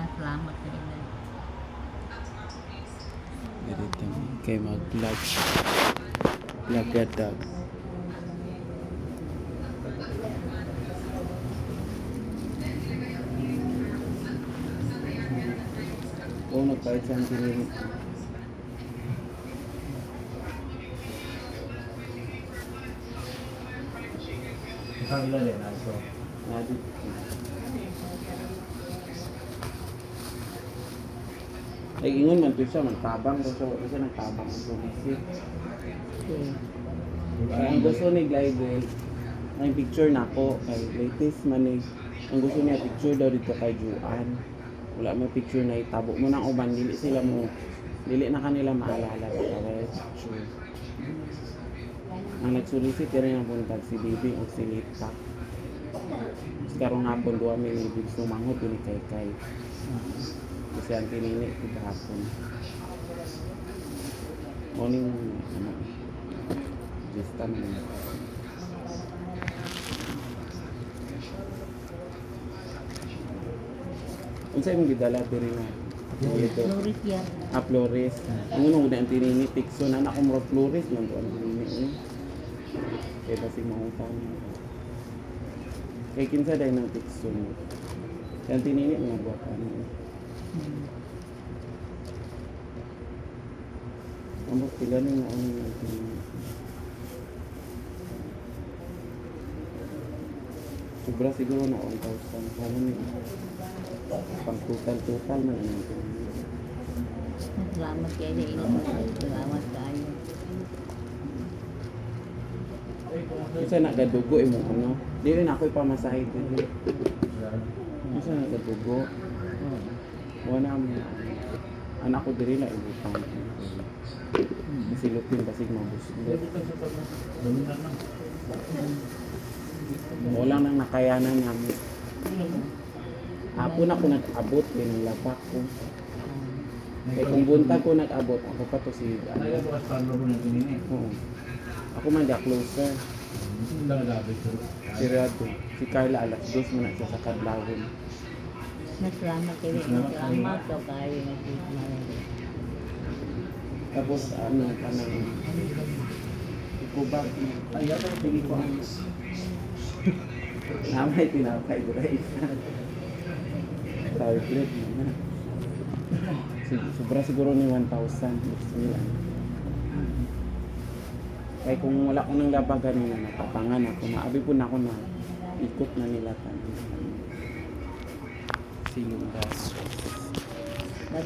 Salamat sa inyo. Ganito kay mag-vlog. Vlog gadag. Oo, nagpahit siya ang pinili. Isang ilan eh, naso. Nadit. Ay, ingon man to siya, magtabang. Gusto ko siya nagtabang. Ang gusto ni Glidel, may picture na ako. Kay latest man eh. Ang gusto niya, picture daw dito kay Juan. Wala may picture na itabo mo ng uban. Dili na kanila maalala. Kaya picture. Ang nagsulisit rin ang buntag si Bibi o si Lita. Karong hapon doon may libig sumangot ni Kay. Kasi ang tinini ko hapon. Morning, just time na. Unsa imong gidala diri na? Floris yan. Flores. Ang unang ang tinini tikso na ako mo Flores man to ang tinini. Kaya basi mautang. Kaya kinsa dahil ng tikso mo. Kaya tinini mga buwak ano. Ambos pila ni na ang tinini. Sobra siguro na 1,000. Kano ni? Pang total man ang tinini. Salamat kayo sa inyo. Salamat kayo. Isa nagadugo mo ano? Di rin ako ipamasahe dito. Isa nagadugo. Wala mo. Anak ko diri na ibutang. Silupin basig mabus. Wala nang nakayanan namin. Hapon ako nag-abot ng lapak ko. Kaya kung buntag ko nag-abot, ako pa to si Oo. Ako man di closer. Si Rado. Si Carla alas 2 man siya sa Kadlawon. Salamat kayo. Salamat kayo kayo. Tapos ano, kanang ikubag. Ay, ito pili ko ang namay tinapay ko rin. Sour plate na. Sobra siguro ni 1,000. Gusto nila. Kaya kung wala ko ng labagan nila, natapangan ako. Maabi po na ako na ikot na nila. Silong gas.